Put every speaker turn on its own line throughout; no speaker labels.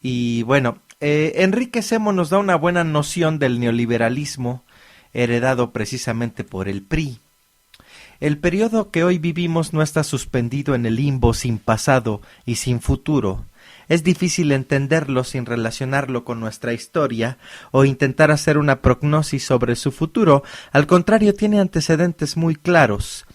Y bueno, Enrique Semo nos da una buena noción del neoliberalismo heredado precisamente por el PRI. El periodo que hoy vivimos no está suspendido en el limbo sin pasado y sin futuro. Es difícil entenderlo sin relacionarlo con nuestra historia o intentar hacer una prognosis sobre su futuro. Al contrario, tiene antecedentes muy claros.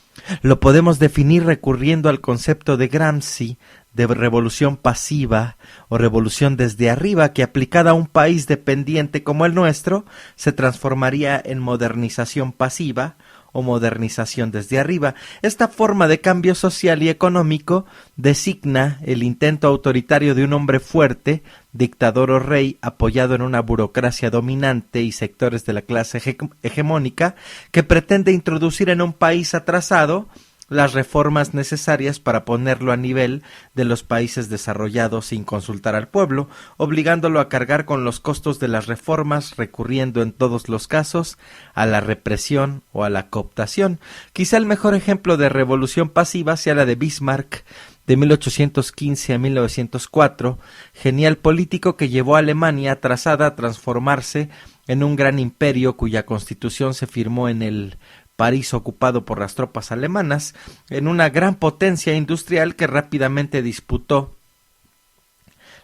Lo podemos definir recurriendo al concepto de Gramsci de revolución pasiva o revolución desde arriba, que aplicada a un país dependiente como el nuestro se transformaría en modernización pasiva o modernización desde arriba. Esta forma de cambio social y económico designa el intento autoritario de un hombre fuerte, dictador o rey, apoyado en una burocracia dominante y sectores de la clase hegemónica, que pretende introducir en un país atrasado las reformas necesarias para ponerlo a nivel de los países desarrollados sin consultar al pueblo, obligándolo a cargar con los costos de las reformas, recurriendo en todos los casos a la represión o a la cooptación. Quizá el mejor ejemplo de revolución pasiva sea la de Bismarck, de 1815 a 1904, genial político que llevó a Alemania atrasada a transformarse en un gran imperio cuya constitución se firmó en el París ocupado por las tropas alemanas, en una gran potencia industrial que rápidamente disputó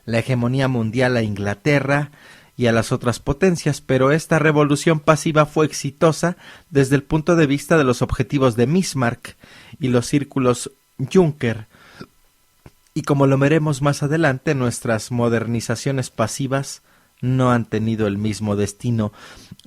la hegemonía mundial a Inglaterra y a las otras potencias, pero esta revolución pasiva fue exitosa desde el punto de vista de los objetivos de Bismarck y los círculos Juncker, y como lo veremos más adelante, nuestras modernizaciones pasivas no han tenido el mismo destino.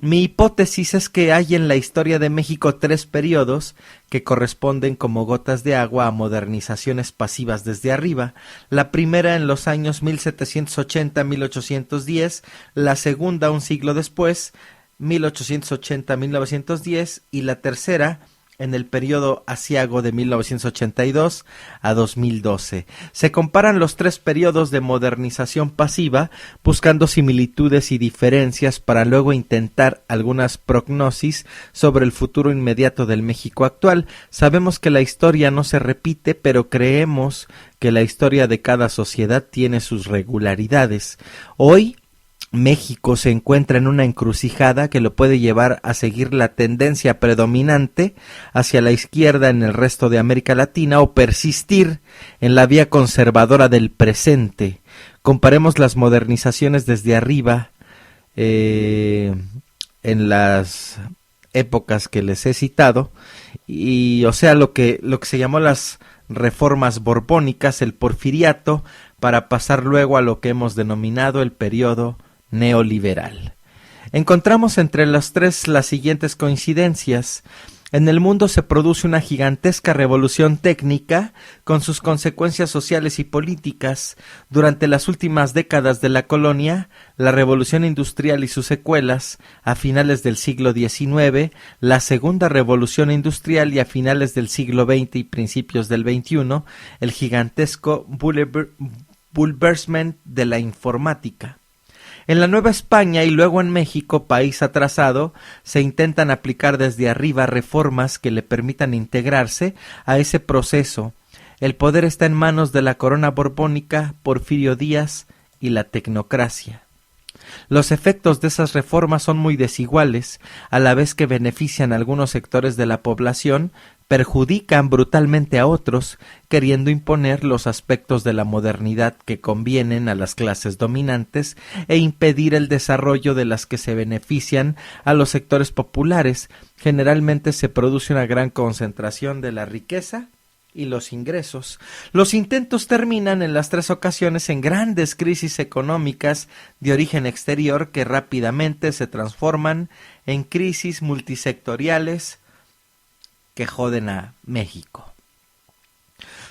Mi hipótesis es que hay en la historia de México 3 periodos que corresponden como gotas de agua a modernizaciones pasivas desde arriba. La primera en los años 1780-1810, la segunda un siglo después, 1880-1910, y la tercera en el periodo aciago de 1982 a 2012. Se comparan los 3 periodos de modernización pasiva buscando similitudes y diferencias para luego intentar algunas prognosis sobre el futuro inmediato del México actual. Sabemos que la historia no se repite, pero creemos que la historia de cada sociedad tiene sus regularidades. Hoy México se encuentra en una encrucijada que lo puede llevar a seguir la tendencia predominante hacia la izquierda en el resto de América Latina o persistir en la vía conservadora del presente. Comparemos las modernizaciones desde arriba en las épocas que les he citado, y o sea lo que se llamó las reformas borbónicas, el porfiriato, para pasar luego a lo que hemos denominado el periodo neoliberal. Encontramos entre los 3 las siguientes coincidencias. En el mundo se produce una gigantesca revolución técnica con sus consecuencias sociales y políticas. Durante las últimas décadas de la colonia, la revolución industrial y sus secuelas, a finales del siglo XIX, la segunda revolución industrial y a finales del siglo XX y principios del XXI, el gigantesco bulversement de la informática. En la Nueva España y luego en México, país atrasado, se intentan aplicar desde arriba reformas que le permitan integrarse a ese proceso. El poder está en manos de la corona borbónica, Porfirio Díaz y la tecnocracia. Los efectos de esas reformas son muy desiguales, a la vez que benefician a algunos sectores de la población, perjudican brutalmente a otros, queriendo imponer los aspectos de la modernidad que convienen a las clases dominantes e impedir el desarrollo de las que se benefician a los sectores populares. Generalmente se produce una gran concentración de la riqueza y los ingresos. Los intentos terminan en las 3 ocasiones en grandes crisis económicas de origen exterior que rápidamente se transforman en crisis multisectoriales que joden a México.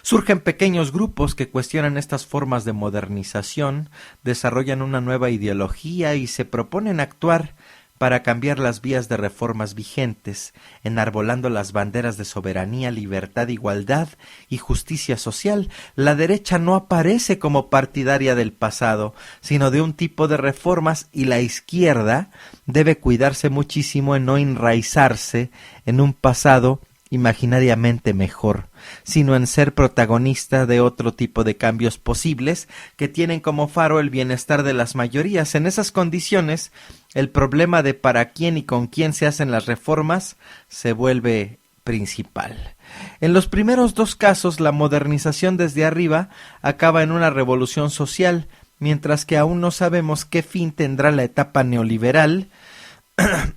Surgen pequeños grupos que cuestionan estas formas de modernización, desarrollan una nueva ideología y se proponen actuar para cambiar las vías de reformas vigentes, enarbolando las banderas de soberanía, libertad, igualdad y justicia social. La derecha no aparece como partidaria del pasado, sino de un tipo de reformas, y la izquierda debe cuidarse muchísimo en no enraizarse en un pasado imaginariamente mejor, sino en ser protagonista de otro tipo de cambios posibles que tienen como faro el bienestar de las mayorías. En esas condiciones, el problema de para quién y con quién se hacen las reformas se vuelve principal. En los primeros dos casos, la modernización desde arriba acaba en una revolución social, mientras que aún no sabemos qué fin tendrá la etapa neoliberal.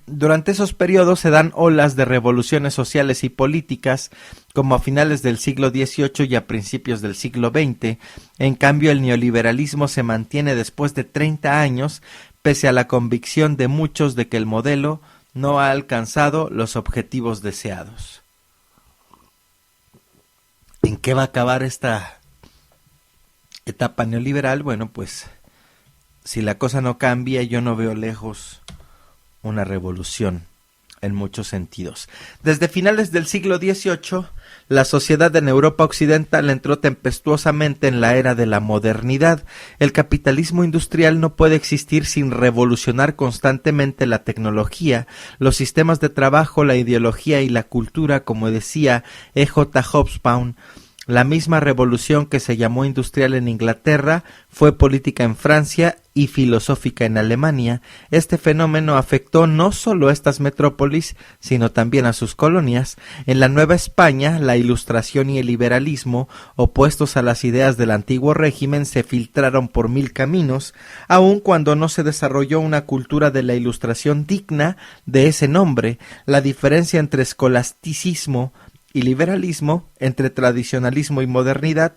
Durante esos periodos se dan olas de revoluciones sociales y políticas, como a finales del siglo XVIII y a principios del siglo XX. En cambio, el neoliberalismo se mantiene después de 30 años, pese a la convicción de muchos de que el modelo no ha alcanzado los objetivos deseados. ¿En qué va a acabar esta etapa neoliberal? Bueno, pues si la cosa no cambia, yo no veo lejos una revolución en muchos sentidos. Desde finales del siglo XVIII, la sociedad en Europa occidental entró tempestuosamente en la era de la modernidad. El capitalismo industrial no puede existir sin revolucionar constantemente la tecnología, los sistemas de trabajo, la ideología y la cultura, como decía E.J. Hobsbawm. La misma revolución que se llamó industrial en Inglaterra fue política en Francia y filosófica en Alemania. Este fenómeno afectó no solo a estas metrópolis, sino también a sus colonias. En la Nueva España, la Ilustración y el liberalismo, opuestos a las ideas del antiguo régimen, se filtraron por mil caminos, aun cuando no se desarrolló una cultura de la Ilustración digna de ese nombre. La diferencia entre escolasticismo y liberalismo, entre tradicionalismo y modernidad,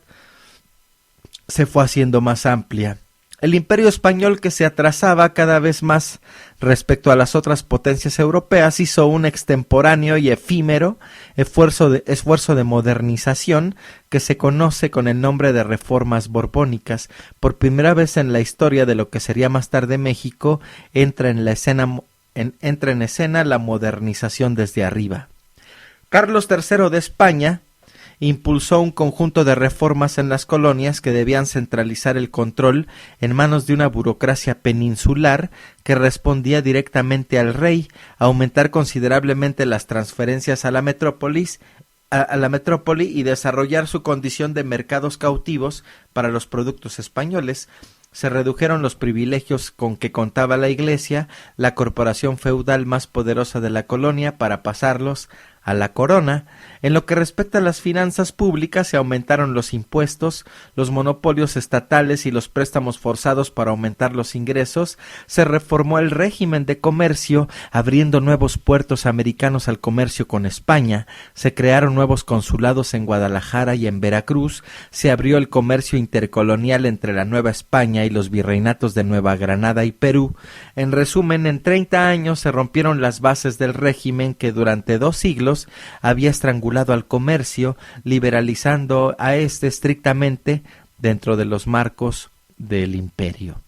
se fue haciendo más amplia. El imperio español, que se atrasaba cada vez más respecto a las otras potencias europeas, hizo un extemporáneo y efímero esfuerzo de modernización que se conoce con el nombre de reformas borbónicas. Por primera vez en la historia de lo que sería más tarde México, entra en escena la modernización desde arriba. Carlos III de España impulsó un conjunto de reformas en las colonias que debían centralizar el control en manos de una burocracia peninsular que respondía directamente al rey, aumentar considerablemente las transferencias a la metrópoli y desarrollar su condición de mercados cautivos para los productos españoles. Se redujeron los privilegios con que contaba la Iglesia, la corporación feudal más poderosa de la colonia, para pasarlos a la corona. En lo que respecta a las finanzas públicas, se aumentaron los impuestos, los monopolios estatales y los préstamos forzados para aumentar los ingresos. Se reformó el régimen de comercio, abriendo nuevos puertos americanos al comercio con España. Se crearon nuevos consulados en Guadalajara y en Veracruz. Se abrió el comercio intercolonial entre la Nueva España y los virreinatos de Nueva Granada y Perú. En resumen, en 30 años se rompieron las bases del régimen que durante 2 siglos había estrangulado al comercio, liberalizando a este estrictamente dentro de los marcos del imperio.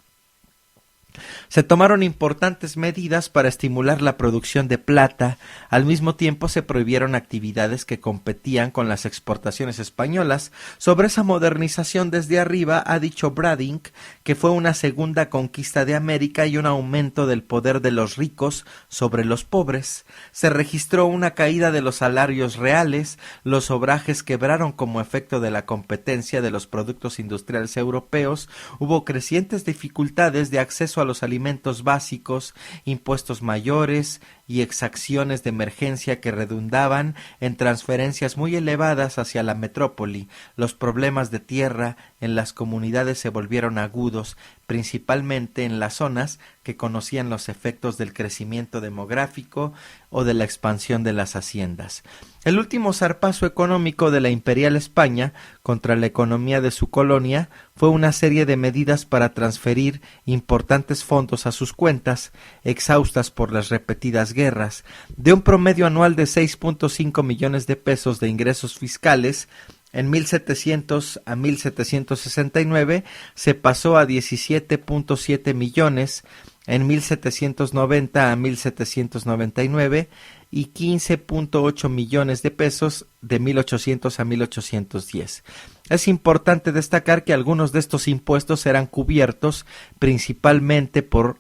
Se tomaron importantes medidas para estimular la producción de plata. Al mismo tiempo se prohibieron actividades que competían con las exportaciones españolas. Sobre esa modernización desde arriba ha dicho Brading que fue una segunda conquista de América y un aumento del poder de los ricos sobre los pobres. Se registró una caída de los salarios reales, los obrajes quebraron como efecto de la competencia de los productos industriales europeos, hubo crecientes dificultades de acceso a los alimentos básicos, impuestos mayores y exacciones de emergencia que redundaban en transferencias muy elevadas hacia la metrópoli. Los problemas de tierra en las comunidades se volvieron agudos, principalmente en las zonas que conocían los efectos del crecimiento demográfico o de la expansión de las haciendas. El último zarpazo económico de la imperial España contra la economía de su colonia fue una serie de medidas para transferir importantes fondos a sus cuentas, exhaustas por las repetidas guerras. De un promedio anual de 6.5 millones de pesos de ingresos fiscales, en 1700 a 1769 se pasó a 17.7 millones, en 1790 a 1799 y 15.8 millones de pesos de 1800 a 1810. Es importante destacar que algunos de estos impuestos eran cubiertos principalmente por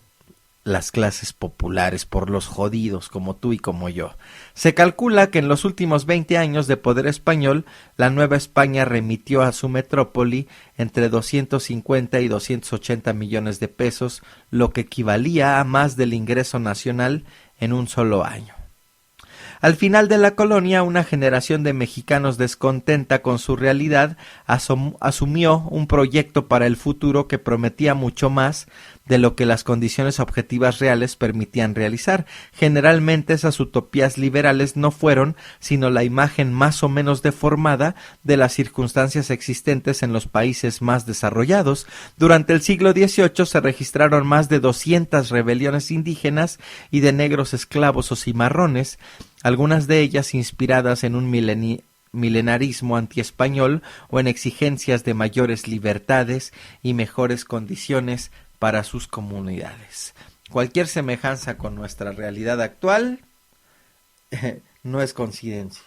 las clases populares, por los jodidos como tú y como yo. Se calcula que en los últimos 20 años de poder español, la Nueva España remitió a su metrópoli entre 250 y 280 millones de pesos, lo que equivalía a más del ingreso nacional en un solo año. Al final de la colonia, una generación de mexicanos descontenta con su realidad asumió un proyecto para el futuro que prometía mucho más de lo que las condiciones objetivas reales permitían realizar. Generalmente esas utopías liberales no fueron sino la imagen más o menos deformada de las circunstancias existentes en los países más desarrollados. Durante el siglo XVIII se registraron más de 200 rebeliones indígenas y de negros esclavos o cimarrones, algunas de ellas inspiradas en un milenarismo antiespañol o en exigencias de mayores libertades y mejores condiciones para sus comunidades. Cualquier semejanza con nuestra realidad actual no es coincidencia.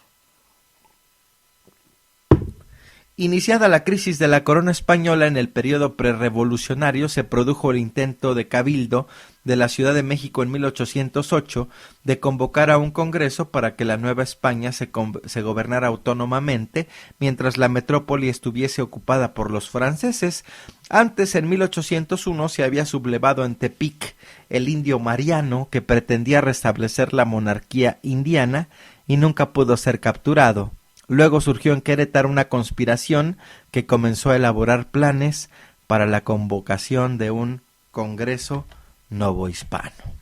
Iniciada la crisis de la corona española en el periodo prerrevolucionario, se produjo el intento de cabildo de la Ciudad de México en 1808 de convocar a un congreso para que la Nueva España se gobernara autónomamente mientras la metrópoli estuviese ocupada por los franceses. Antes, en 1801, se había sublevado en Tepic el indio Mariano, que pretendía restablecer la monarquía indiana y nunca pudo ser capturado. Luego surgió en Querétaro una conspiración que comenzó a elaborar planes para la convocación de un Congreso novohispano.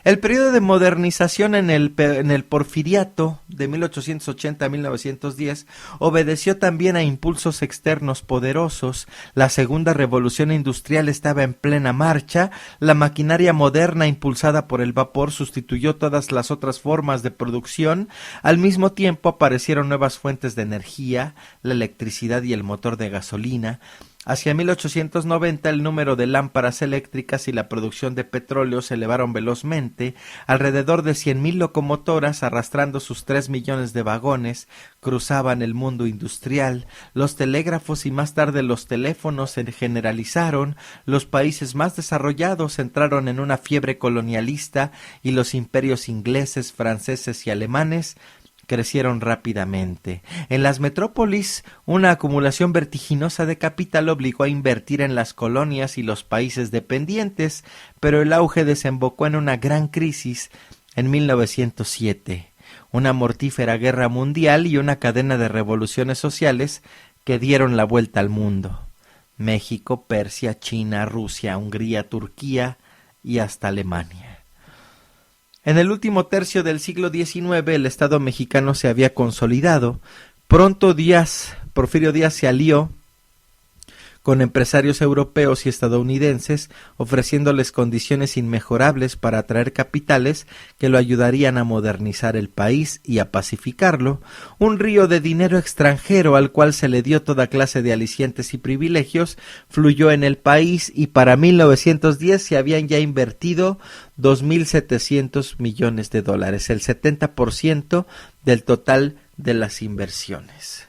El periodo de modernización en el Porfiriato de 1880 a 1910 obedeció también a impulsos externos poderosos. La segunda revolución industrial estaba en plena marcha, la maquinaria moderna impulsada por el vapor sustituyó todas las otras formas de producción, al mismo tiempo aparecieron nuevas fuentes de energía, la electricidad y el motor de gasolina. Hacia 1890 el número de lámparas eléctricas y la producción de petróleo se elevaron velozmente. Alrededor de 100,000 locomotoras, arrastrando sus 3 millones de vagones, cruzaban el mundo industrial. Los telégrafos y más tarde los teléfonos se generalizaron. Los países más desarrollados entraron en una fiebre colonialista y los imperios ingleses, franceses y alemanes crecieron rápidamente. En las metrópolis, una acumulación vertiginosa de capital obligó a invertir en las colonias y los países dependientes, pero el auge desembocó en una gran crisis en 1907, una mortífera guerra mundial y una cadena de revoluciones sociales que dieron la vuelta al mundo. México, Persia, China, Rusia, Hungría, Turquía y hasta Alemania. En el último tercio del siglo XIX el Estado mexicano se había consolidado. Pronto Porfirio Díaz se alió con empresarios europeos y estadounidenses, ofreciéndoles condiciones inmejorables para atraer capitales que lo ayudarían a modernizar el país y a pacificarlo. Un río de dinero extranjero al cual se le dio toda clase de alicientes y privilegios fluyó en el país y para 1910 se habían ya invertido 2.700 millones de dólares, el 70% del total de las inversiones.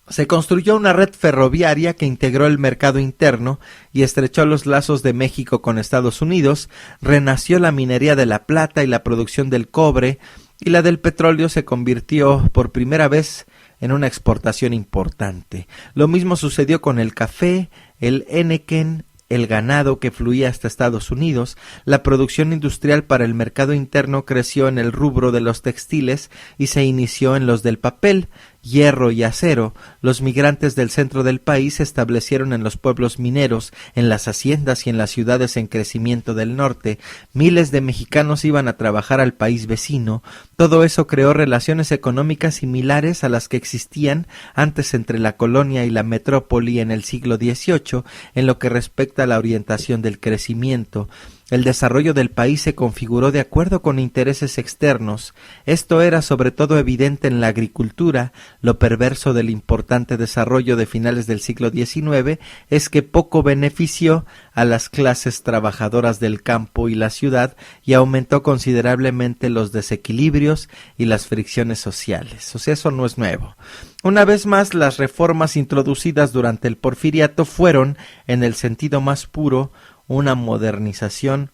Se construyó una red ferroviaria que integró el mercado interno y estrechó los lazos de México con Estados Unidos, renació la minería de la plata y la producción del cobre, y la del petróleo se convirtió por primera vez en una exportación importante. Lo mismo sucedió con el café, el henequén, el ganado que fluía hasta Estados Unidos. La producción industrial para el mercado interno creció en el rubro de los textiles y se inició en los del papel, hierro y acero. Los migrantes del centro del país se establecieron en los pueblos mineros, en las haciendas y en las ciudades en crecimiento del norte. Miles de mexicanos iban a trabajar al país vecino. Todo eso creó relaciones económicas similares a las que existían antes entre la colonia y la metrópoli en el siglo XVIII, en lo que respecta a la orientación del crecimiento. el desarrollo del país se configuró de acuerdo con intereses externos. Esto era sobre todo evidente en la agricultura. Lo perverso del importante desarrollo de finales del siglo XIX es que poco benefició a las clases trabajadoras del campo y la ciudad y aumentó considerablemente los desequilibrios y las fricciones sociales. O sea, eso no es nuevo. Una vez más, las reformas introducidas durante el Porfiriato fueron, en el sentido más puro, una modernización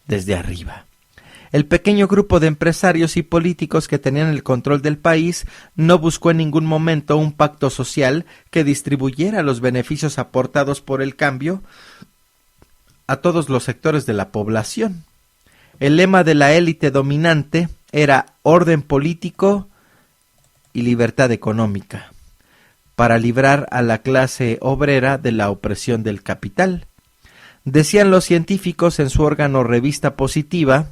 desde arriba. El pequeño grupo de empresarios y políticos que tenían el control del país no buscó en ningún momento un pacto social que distribuyera los beneficios aportados por el cambio a todos los sectores de la población. El lema de la élite dominante era orden político y libertad económica, para librar a la clase obrera de la opresión del capital. Decían los científicos en su órgano Revista Positiva: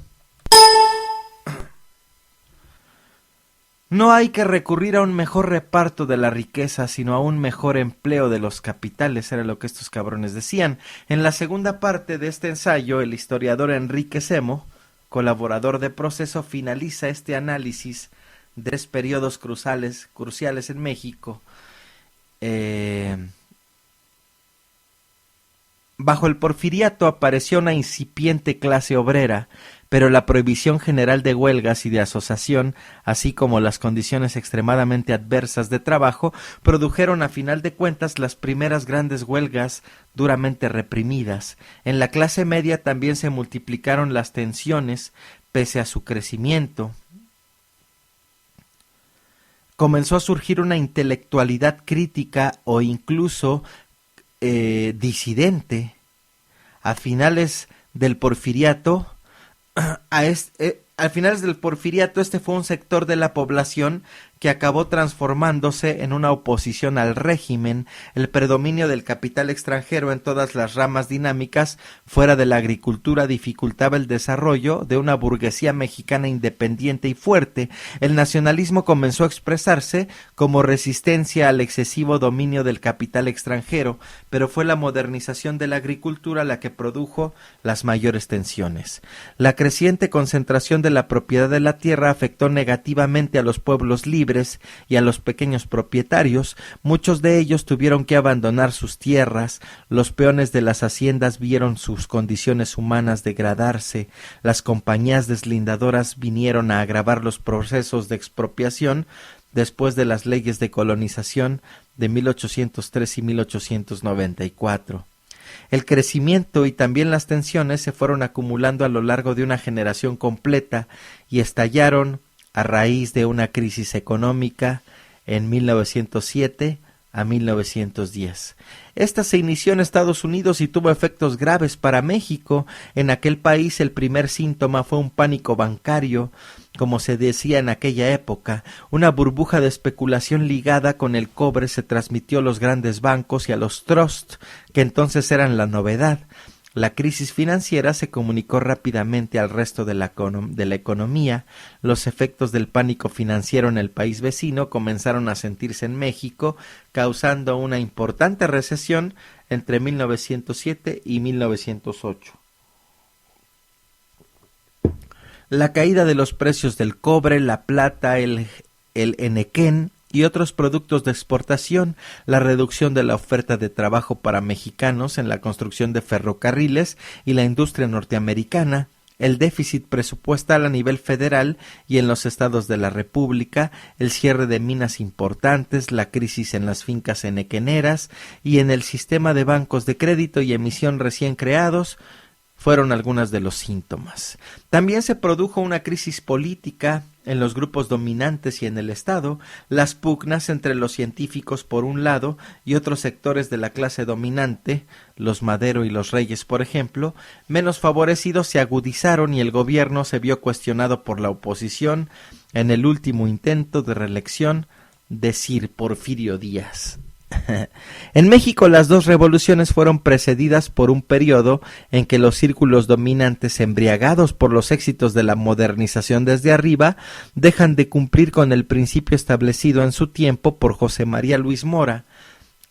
no hay que recurrir a un mejor reparto de la riqueza, sino a un mejor empleo de los capitales, era lo que estos cabrones decían. En la segunda parte de este ensayo, el historiador Enrique Semo, colaborador de Proceso, finaliza este análisis de 3 periodos cruciales en México. Bajo el Porfiriato apareció una incipiente clase obrera, pero la prohibición general de huelgas y de asociación, así como las condiciones extremadamente adversas de trabajo, produjeron a final de cuentas las primeras grandes huelgas duramente reprimidas. En la clase media también se multiplicaron las tensiones, pese a su crecimiento. Comenzó a surgir una intelectualidad crítica o incluso disidente. A finales del Porfiriato, este fue un sector de la población que acabó transformándose en una oposición al régimen. El predominio del capital extranjero en todas las ramas dinámicas fuera de la agricultura dificultaba el desarrollo de una burguesía mexicana independiente y fuerte. El nacionalismo comenzó a expresarse como resistencia al excesivo dominio del capital extranjero, pero fue la modernización de la agricultura la que produjo las mayores tensiones. La creciente concentración de la propiedad de la tierra afectó negativamente a los pueblos libres y a los pequeños propietarios. Muchos de ellos tuvieron que abandonar sus tierras. Los peones de las haciendas vieron sus condiciones humanas degradarse. Las compañías deslindadoras vinieron a agravar los procesos de expropiación después de las leyes de colonización de 1803 y 1894. El crecimiento y también las tensiones se fueron acumulando a lo largo de una generación completa y estallaron a raíz de una crisis económica en 1907 a 1910. Esta se inició en Estados Unidos y tuvo efectos graves para México. En aquel país el primer síntoma fue un pánico bancario, como se decía en aquella época. Una burbuja de especulación ligada con el cobre se transmitió a los grandes bancos y a los trusts, que entonces eran la novedad. La crisis financiera se comunicó rápidamente al resto de la economía. Los efectos del pánico financiero en el país vecino comenzaron a sentirse en México, causando una importante recesión entre 1907 y 1908. La caída de los precios del cobre, la plata, el enequén y otros productos de exportación, la reducción de la oferta de trabajo para mexicanos en la construcción de ferrocarriles y la industria norteamericana, el déficit presupuestal a nivel federal y en los estados de la República, el cierre de minas importantes, la crisis en las fincas enequeneras y en el sistema de bancos de crédito y emisión recién creados, fueron algunos de los síntomas. También se produjo una crisis política en los grupos dominantes y en el Estado. Las pugnas entre los científicos por un lado y otros sectores de la clase dominante, los Madero y los Reyes por ejemplo, menos favorecidos, se agudizaron y el gobierno se vio cuestionado por la oposición en el último intento de reelección de Sir Porfirio Díaz. En México las dos revoluciones fueron precedidas por un periodo en que los círculos dominantes, embriagados por los éxitos de la modernización desde arriba, dejan de cumplir con el principio establecido en su tiempo por José María Luis Mora,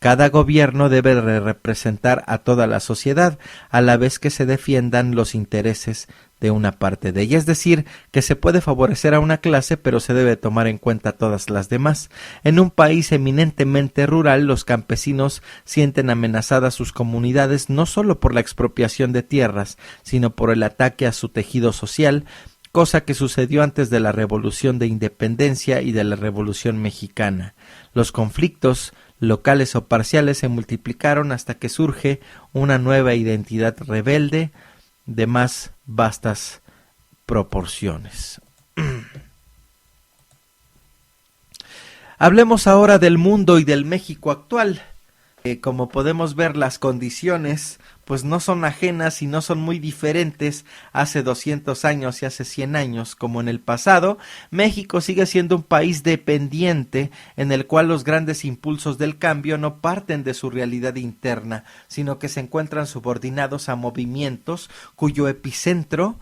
Cada gobierno debe representar a toda la sociedad, a la vez que se defiendan los intereses de una parte de ella. Es decir, que se puede favorecer a una clase, pero se debe tomar en cuenta todas las demás. En un país eminentemente rural, los campesinos sienten amenazadas sus comunidades no solo por la expropiación de tierras, sino por el ataque a su tejido social, cosa que sucedió antes de la Revolución de Independencia y de la Revolución Mexicana. Los conflictos locales o parciales se multiplicaron hasta que surge una nueva identidad rebelde de más vastas proporciones. Hablemos ahora del mundo y del México actual. Como podemos ver, las condiciones pues no son ajenas y no son muy diferentes hace 200 años y hace 100 años como en el pasado. México sigue siendo un país dependiente en el cual los grandes impulsos del cambio no parten de su realidad interna, sino que se encuentran subordinados a movimientos cuyo epicentro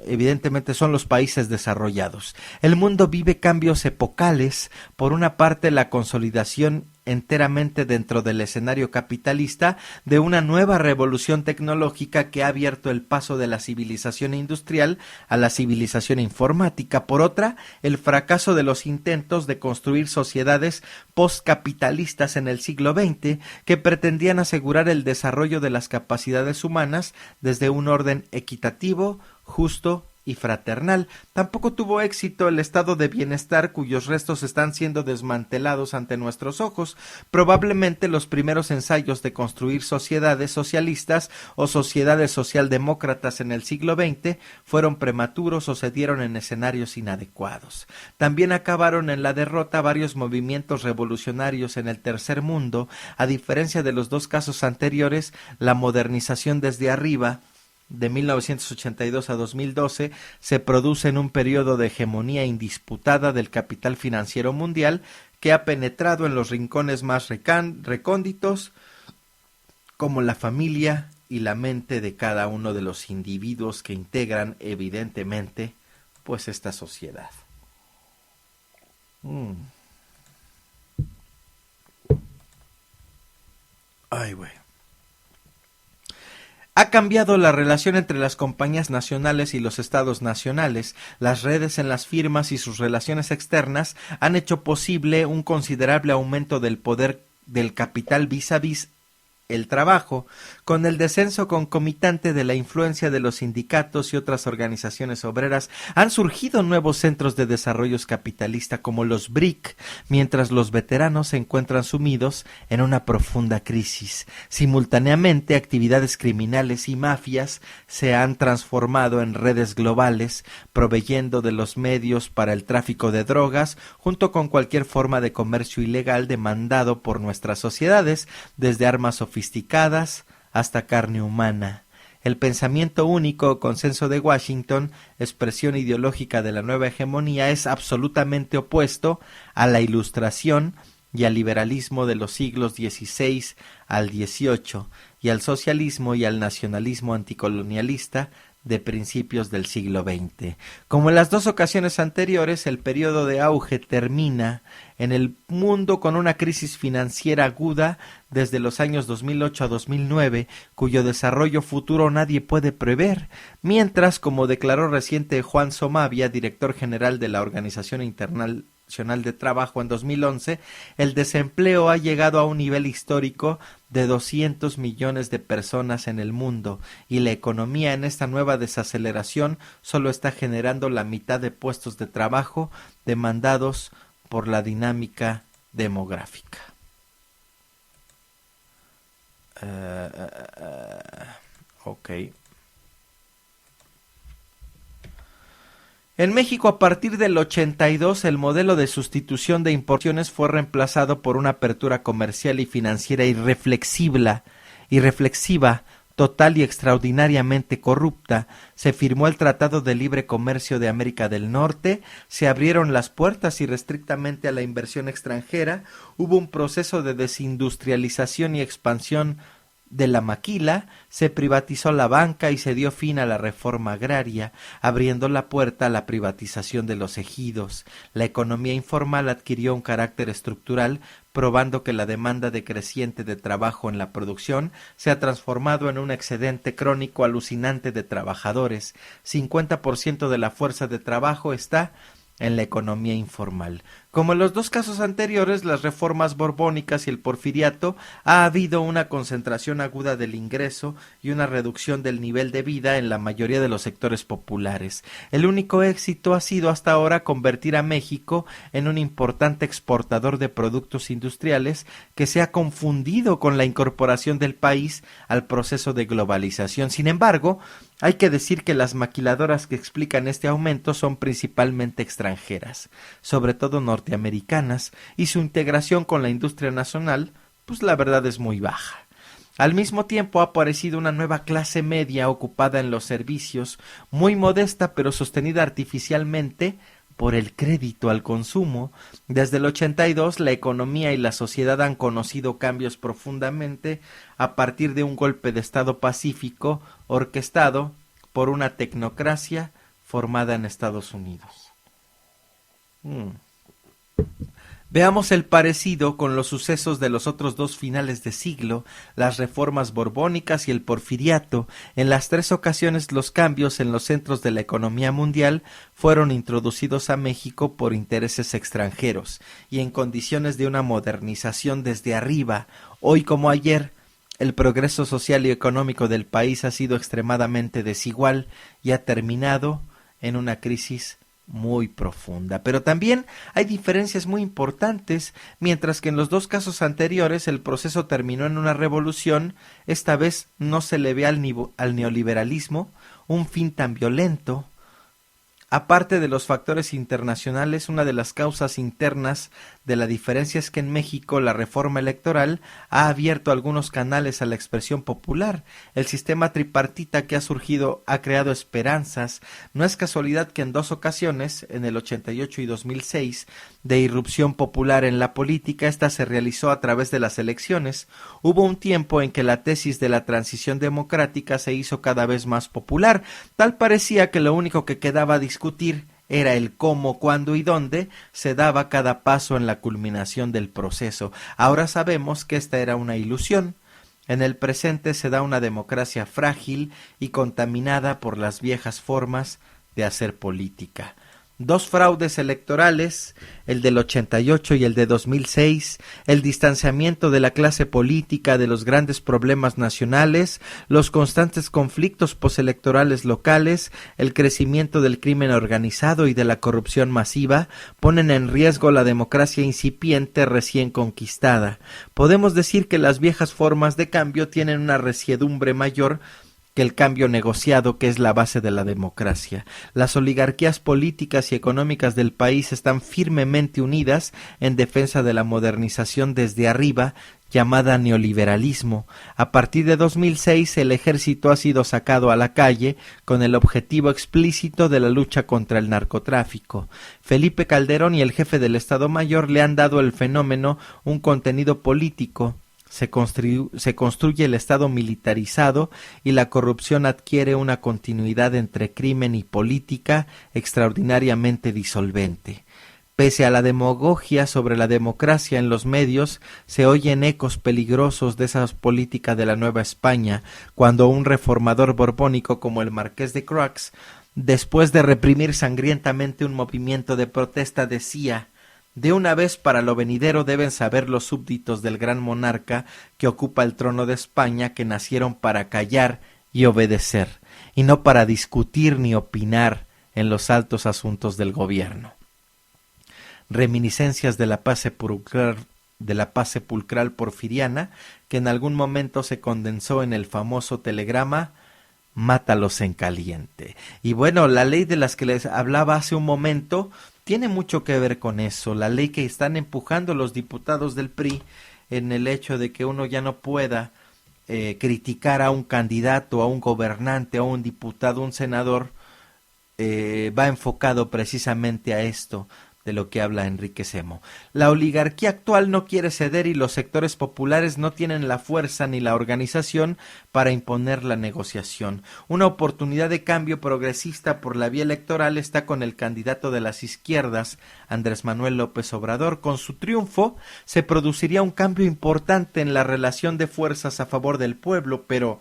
evidentemente son los países desarrollados. El mundo vive cambios epocales, por una parte la consolidación enteramente dentro del escenario capitalista de una nueva revolución tecnológica que ha abierto el paso de la civilización industrial a la civilización informática. Por otra, el fracaso de los intentos de construir sociedades postcapitalistas en el siglo XX que pretendían asegurar el desarrollo de las capacidades humanas desde un orden equitativo, justo y fraternal. Tampoco tuvo éxito el estado de bienestar cuyos restos están siendo desmantelados ante nuestros ojos. Probablemente los primeros ensayos de construir sociedades socialistas o sociedades socialdemócratas en el siglo XX fueron prematuros o se dieron en escenarios inadecuados. También acabaron en la derrota varios movimientos revolucionarios en el tercer mundo. A diferencia de los dos casos anteriores, la modernización desde arriba de 1982 a 2012 se produce en un periodo de hegemonía indisputada del capital financiero mundial que ha penetrado en los rincones más recónditos, como la familia y la mente de cada uno de los individuos que integran, evidentemente, pues esta sociedad. Ay, güey. Ha cambiado la relación entre las compañías nacionales y los estados nacionales. Las redes en las firmas y sus relaciones externas han hecho posible un considerable aumento del poder del capital vis-a-vis el trabajo, con el descenso concomitante de la influencia de los sindicatos y otras organizaciones obreras. Han surgido nuevos centros de desarrollo capitalista como los BRIC, mientras los veteranos se encuentran sumidos en una profunda crisis. Simultáneamente, actividades criminales y mafias se han transformado en redes globales, proveyendo de los medios para el tráfico de drogas, junto con cualquier forma de comercio ilegal demandado por nuestras sociedades, desde armas sofisticadas hasta carne humana. El pensamiento único o consenso de Washington, expresión ideológica de la nueva hegemonía, es absolutamente opuesto a la Ilustración y al liberalismo de los siglos XVI al XVIII y al socialismo y al nacionalismo anticolonialista de principios del siglo XX. Como en las dos ocasiones anteriores, el periodo de auge termina en el mundo con una crisis financiera aguda desde los años 2008 a 2009, cuyo desarrollo futuro nadie puede prever, mientras, como declaró reciente Juan Somavia, director general de la Organización Internacional de Trabajo en 2011, el desempleo ha llegado a un nivel histórico de 200 millones de personas en el mundo, y la economía en esta nueva desaceleración solo está generando la mitad de puestos de trabajo demandados por la dinámica demográfica. Ok. En México, a partir del 82, el modelo de sustitución de importaciones fue reemplazado por una apertura comercial y financiera irreflexiva, total y extraordinariamente corrupta. Se firmó el Tratado de Libre Comercio de América del Norte, se abrieron las puertas irrestrictamente a la inversión extranjera, hubo un proceso de desindustrialización y expansión de la maquila, se privatizó la banca y se dio fin a la reforma agraria, abriendo la puerta a la privatización de los ejidos. La economía informal adquirió un carácter estructural, probando que la demanda decreciente de trabajo en la producción se ha transformado en un excedente crónico alucinante de trabajadores. 50% de la fuerza de trabajo está en la economía informal. Como en los dos casos anteriores, las reformas borbónicas y el porfiriato, ha habido una concentración aguda del ingreso y una reducción del nivel de vida en la mayoría de los sectores populares. El único éxito ha sido hasta ahora convertir a México en un importante exportador de productos industriales que se ha confundido con la incorporación del país al proceso de globalización. Sin embargo, hay que decir que las maquiladoras que explican este aumento son principalmente extranjeras, sobre todo norteamericanas, y su integración con la industria nacional, pues la verdad es muy baja. Al mismo tiempo ha aparecido una nueva clase media ocupada en los servicios, muy modesta pero sostenida artificialmente por el crédito al consumo. Desde el 82 la economía y la sociedad han conocido cambios profundamente a partir de un golpe de Estado pacífico orquestado por una tecnocracia formada en Estados Unidos. Veamos el parecido con los sucesos de los otros dos finales de siglo, las reformas borbónicas y el porfiriato. En las tres ocasiones los cambios en los centros de la economía mundial fueron introducidos a México por intereses extranjeros y en condiciones de una modernización desde arriba. Hoy como ayer, el progreso social y económico del país ha sido extremadamente desigual y ha terminado en una crisis muy profunda. Pero también hay diferencias muy importantes. Mientras que en los dos casos anteriores el proceso terminó en una revolución, esta vez no se le ve al neoliberalismo un fin tan violento. Aparte de los factores internacionales, una de las causas internas de la diferencia es que en México la reforma electoral ha abierto algunos canales a la expresión popular. El sistema tripartita que ha surgido ha creado esperanzas. No es casualidad que en dos ocasiones, en el 88 y 2006, de irrupción popular en la política, esta se realizó a través de las elecciones. Hubo un tiempo en que la tesis de la transición democrática se hizo cada vez más popular. Tal parecía que lo único que quedaba discutir era el cómo, cuándo y dónde se daba cada paso en la culminación del proceso. Ahora sabemos que esta era una ilusión. En el presente se da una democracia frágil y contaminada por las viejas formas de hacer política. Dos fraudes electorales, el del 88 y el de 2006, el distanciamiento de la clase política de los grandes problemas nacionales, los constantes conflictos postelectorales locales, el crecimiento del crimen organizado y de la corrupción masiva, ponen en riesgo la democracia incipiente recién conquistada. Podemos decir que las viejas formas de cambio tienen una resiedumbre mayor que el cambio negociado, que es la base de la democracia. Las oligarquías políticas y económicas del país están firmemente unidas en defensa de la modernización desde arriba, llamada neoliberalismo. A partir de 2006 el ejército ha sido sacado a la calle con el objetivo explícito de la lucha contra el narcotráfico. Felipe Calderón y el jefe del Estado Mayor le han dado al fenómeno un contenido político. Se construye el Estado militarizado y la corrupción adquiere una continuidad entre crimen y política extraordinariamente disolvente. Pese a la demagogia sobre la democracia en los medios, se oyen ecos peligrosos de esa política de la Nueva España, cuando un reformador borbónico como el Marqués de Croix, después de reprimir sangrientamente un movimiento de protesta, decía: «De una vez para lo venidero deben saber los súbditos del gran monarca que ocupa el trono de España que nacieron para callar y obedecer, y no para discutir ni opinar en los altos asuntos del gobierno». Reminiscencias de la paz sepulcral porfiriana, que en algún momento se condensó en el famoso telegrama «Mátalos en caliente». Y bueno, la ley de las que les hablaba hace un momento tiene mucho que ver con eso, la ley que están empujando los diputados del PRI en el hecho de que uno ya no pueda criticar a un candidato, a un gobernante, a un diputado, un senador, va enfocado precisamente a esto, de lo que habla Enrique Semo. La oligarquía actual no quiere ceder y los sectores populares no tienen la fuerza ni la organización para imponer la negociación. Una oportunidad de cambio progresista por la vía electoral está con el candidato de las izquierdas, Andrés Manuel López Obrador. Con su triunfo se produciría un cambio importante en la relación de fuerzas a favor del pueblo, pero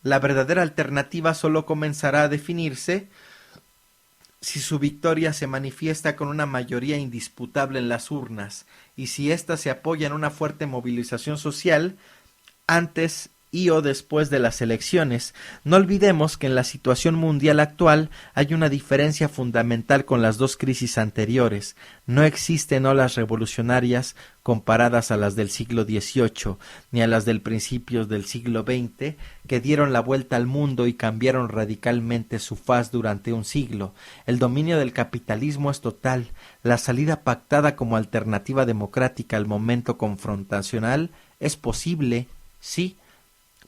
la verdadera alternativa solo comenzará a definirse si su victoria se manifiesta con una mayoría indisputable en las urnas y si ésta se apoya en una fuerte movilización social antes y o después de las elecciones. No olvidemos que en la situación mundial actual hay una diferencia fundamental con las dos crisis anteriores. No existen olas revolucionarias comparadas a las del siglo XVIII ni a las del principios del siglo XX, que dieron la vuelta al mundo y cambiaron radicalmente su faz durante un siglo. El dominio del capitalismo es total. La salida pactada como alternativa democrática al momento confrontacional es posible, sí,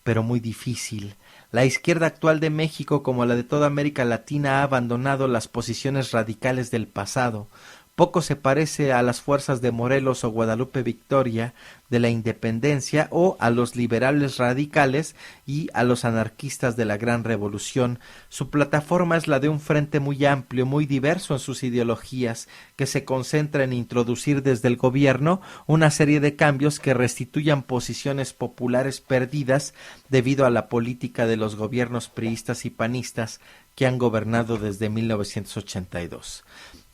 pero muy difícil. La izquierda actual de México, como la de toda América Latina, ha abandonado las posiciones radicales del pasado. Poco se parece a las fuerzas de Morelos o Guadalupe Victoria de la independencia o a los liberales radicales y a los anarquistas de la Gran Revolución. Su plataforma es la de un frente muy amplio, muy diverso en sus ideologías, que se concentra en introducir desde el gobierno una serie de cambios que restituyan posiciones populares perdidas debido a la política de los gobiernos priistas y panistas que han gobernado desde 1982.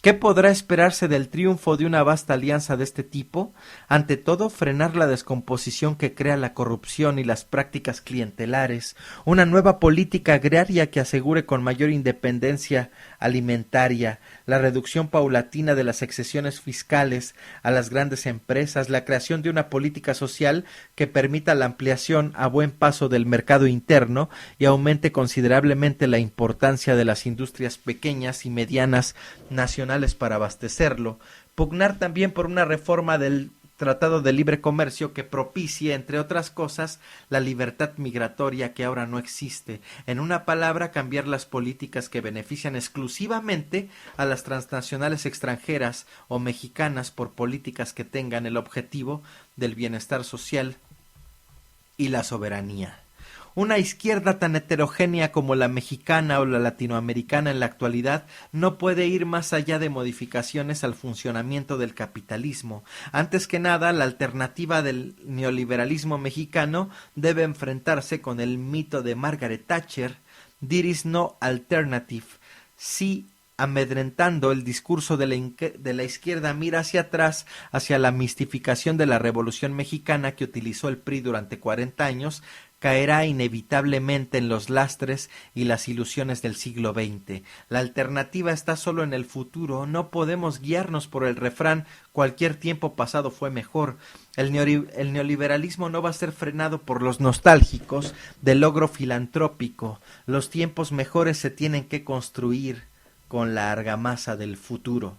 ¿Qué podrá esperarse del triunfo de una vasta alianza de este tipo? Ante todo, frenar la descomposición que crea la corrupción y las prácticas clientelares, una nueva política agraria que asegure con mayor independencia alimentaria, la reducción paulatina de las exenciones fiscales a las grandes empresas, la creación de una política social que permita la ampliación a buen paso del mercado interno y aumente considerablemente la importancia de las industrias pequeñas y medianas nacionales para abastecerlo, pugnar también por una reforma del Tratado de Libre Comercio que propicie, entre otras cosas, la libertad migratoria que ahora no existe. En una palabra, cambiar las políticas que benefician exclusivamente a las transnacionales extranjeras o mexicanas por políticas que tengan el objetivo del bienestar social y la soberanía. Una izquierda tan heterogénea como la mexicana o la latinoamericana en la actualidad no puede ir más allá de modificaciones al funcionamiento del capitalismo. Antes que nada, la alternativa del neoliberalismo mexicano debe enfrentarse con el mito de Margaret Thatcher, "There is no alternative". Sí, amedrentando, el discurso de la izquierda mira hacia atrás, hacia la mistificación de la Revolución Mexicana que utilizó el PRI durante 40 años, caerá inevitablemente en los lastres y las ilusiones del siglo XX. La alternativa está solo en el futuro. No podemos guiarnos por el refrán "cualquier tiempo pasado fue mejor". El neoliberalismo no va a ser frenado por los nostálgicos del logro filantrópico. Los tiempos mejores se tienen que construir con la argamasa del futuro.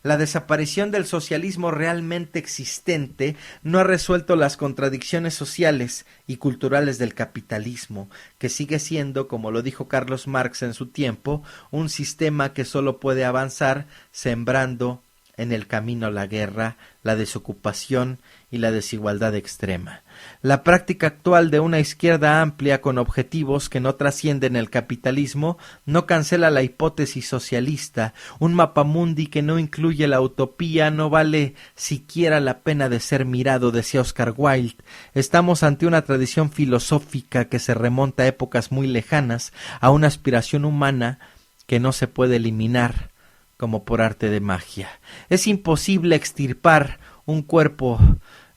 La desaparición del socialismo realmente existente no ha resuelto las contradicciones sociales y culturales del capitalismo, que sigue siendo, como lo dijo Carlos Marx en su tiempo, un sistema que solo puede avanzar sembrando en el camino la guerra, la desocupación y la desigualdad extrema. La práctica actual de una izquierda amplia con objetivos que no trascienden el capitalismo no cancela la hipótesis socialista. Un mapamundi que no incluye la utopía no vale siquiera la pena de ser mirado, decía Oscar Wilde. Estamos ante una tradición filosófica que se remonta a épocas muy lejanas, a una aspiración humana que no se puede eliminar como por arte de magia. Es imposible extirpar un cuerpo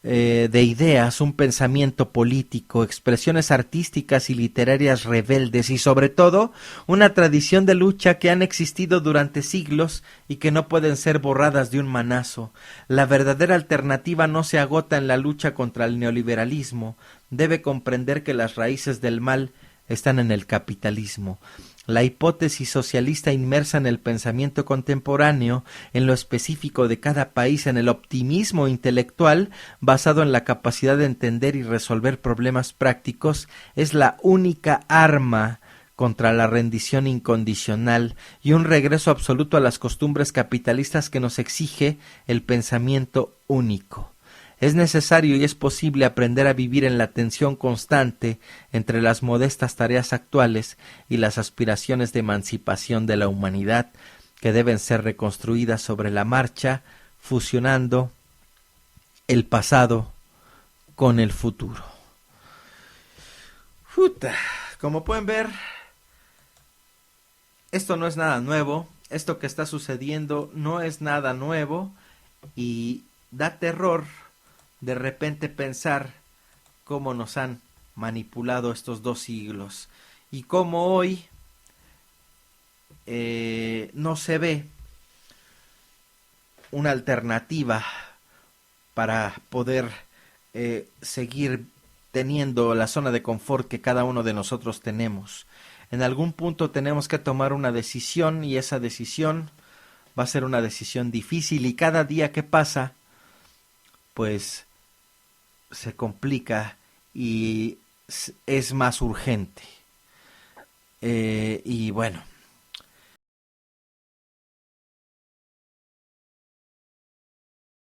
de ideas, un pensamiento político, expresiones artísticas y literarias rebeldes y sobre todo una tradición de lucha que han existido durante siglos y que no pueden ser borradas de un manazo. La verdadera alternativa no se agota en la lucha contra el neoliberalismo. Debe comprender que las raíces del mal están en el capitalismo. La hipótesis socialista inmersa en el pensamiento contemporáneo, en lo específico de cada país, en el optimismo intelectual basado en la capacidad de entender y resolver problemas prácticos, es la única arma contra la rendición incondicional y un regreso absoluto a las costumbres capitalistas que nos exige el pensamiento único. Es necesario y es posible aprender a vivir en la tensión constante entre las modestas tareas actuales y las aspiraciones de emancipación de la humanidad, que deben ser reconstruidas sobre la marcha, fusionando el pasado con el futuro. Como pueden ver, esto no es nada nuevo, esto que está sucediendo no es nada nuevo y da terror de repente pensar cómo nos han manipulado estos 2 siglos y cómo hoy no se ve una alternativa para poder seguir teniendo la zona de confort que cada uno de nosotros tenemos. En algún punto tenemos que tomar una decisión y esa decisión va a ser una decisión difícil y cada día que pasa pues se complica y es más urgente. Y bueno,